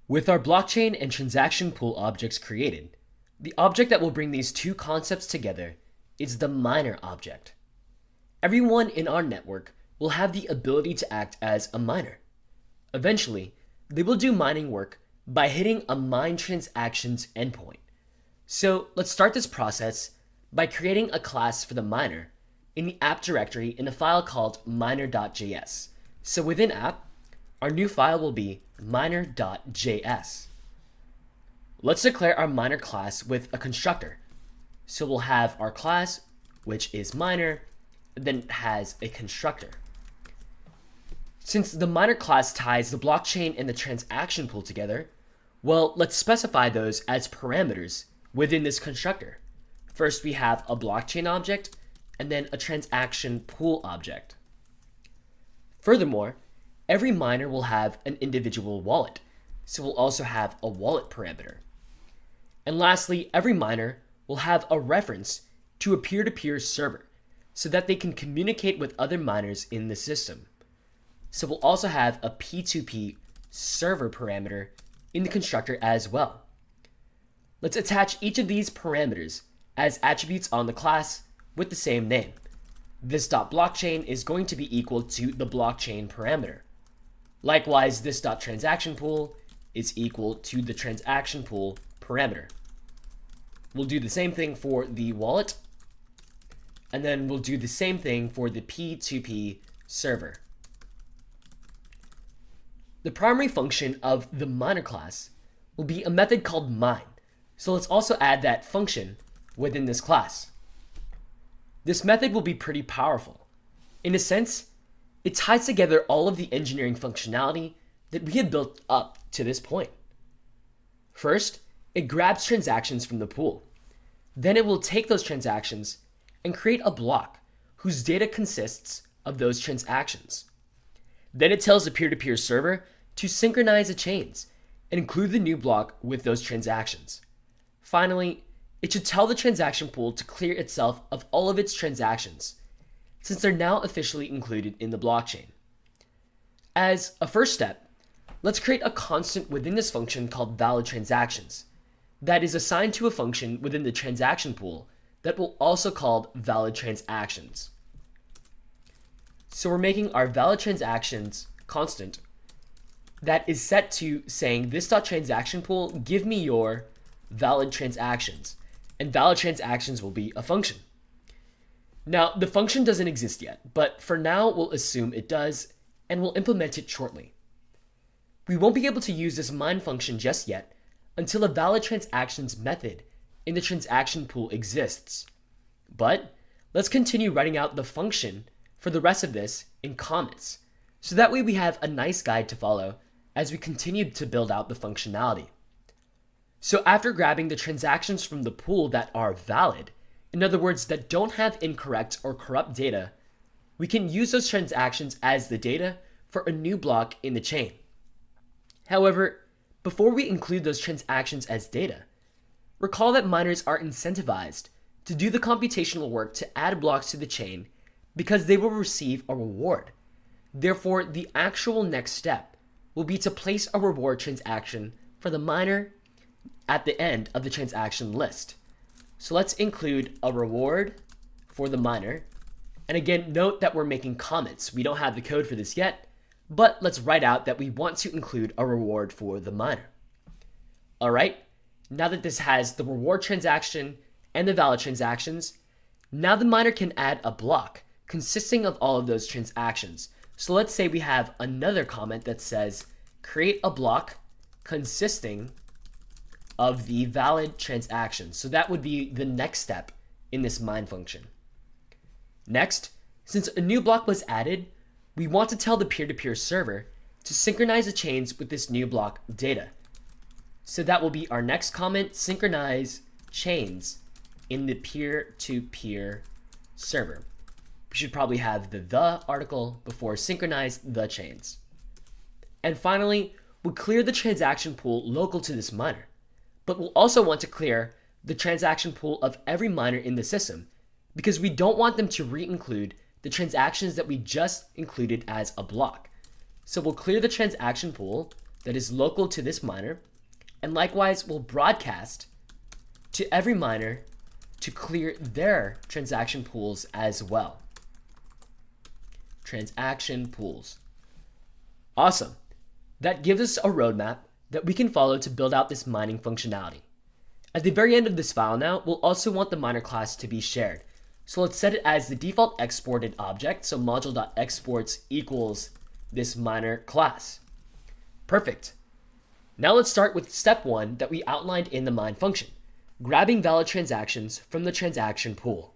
With our blockchain and transaction pool objects created, the object that will bring these two concepts together is the miner object. Everyone in our network will have the ability to act as a miner. Eventually, they will do mining work by hitting a mine transactions endpoint. So let's start this process by creating a class for the miner in the app directory in a file called miner.js. So within app, our new file will be miner.js. Let's declare our miner class with a constructor. So we'll have our class, which is miner, then it has a constructor. Since the miner class ties the blockchain and the transaction pool together, well, let's specify those as parameters within this constructor. First, we have a blockchain object and then a transaction pool object. Furthermore, every miner will have an individual wallet, so we'll also have a wallet parameter. And lastly, every miner will have a reference to a peer-to-peer server so that they can communicate with other miners in the system. So we'll also have a P2P server parameter in the constructor as well. Let's attach each of these parameters as attributes on the class with the same name. This.blockchain is going to be equal to the blockchain parameter. Likewise, this.transaction pool is equal to the transaction pool parameter. We'll do the same thing for the wallet, and then we'll do the same thing for the P2P server. The primary function of the miner class will be a method called mine. So let's also add that function within this class. This method will be pretty powerful. In a sense, it ties together all of the engineering functionality that we had built up to this point. First, it grabs transactions from the pool. Then it will take those transactions and create a block whose data consists of those transactions. Then it tells the peer-to-peer server to synchronize the chains and include the new block with those transactions. Finally, it should tell the transaction pool to clear itself of all of its transactions, since they're now officially included in the blockchain. As a first step, let's create a constant within this function called valid transactions that is assigned to a function within the transaction pool that will also called valid transactions. So we're making our valid transactions constant that is set to saying this.transaction pool, give me your valid transactions, and valid transactions will be a function. Now, the function doesn't exist yet, but for now, we'll assume it does, and we'll implement it shortly. We won't be able to use this mine function just yet until a valid transactions method in the transaction pool exists. But let's continue writing out the function for the rest of this in comments, so that way we have a nice guide to follow as we continue to build out the functionality. So after grabbing the transactions from the pool that are valid, in other words, that don't have incorrect or corrupt data, we can use those transactions as the data for a new block in the chain. However, before we include those transactions as data, recall that miners are incentivized to do the computational work to add blocks to the chain because they will receive a reward. Therefore, the actual next step will be to place a reward transaction for the miner at the end of the transaction list. So let's include a reward for the miner. And again, note that we're making comments. We don't have the code for this yet, but let's write out that we want to include a reward for the miner. All right, now that this has the reward transaction and the valid transactions, now the miner can add a block consisting of all of those transactions. So let's say we have another comment that says, create a block consisting of the valid transactions. So that would be the next step in this mine function. Next, since a new block was added, we want to tell the peer-to-peer server to synchronize the chains with this new block data. So that will be our next comment, synchronize chains in the peer-to-peer server. We should probably have the article before synchronize the chains. And finally, we'll clear the transaction pool local to this miner, but we'll also want to clear the transaction pool of every miner in the system because we don't want them to re-include the transactions that we just included as a block. So we'll clear the transaction pool that is local to this miner, and likewise will broadcast to every miner to clear their transaction pools as well. Transaction pools. Awesome. That gives us a roadmap that we can follow to build out this mining functionality. At the very end of this file now, we'll also want the miner class to be shared. So let's set it as the default exported object. So module.exports equals this miner class. Perfect. Now let's start with step 1 that we outlined in the mine function, grabbing valid transactions from the transaction pool.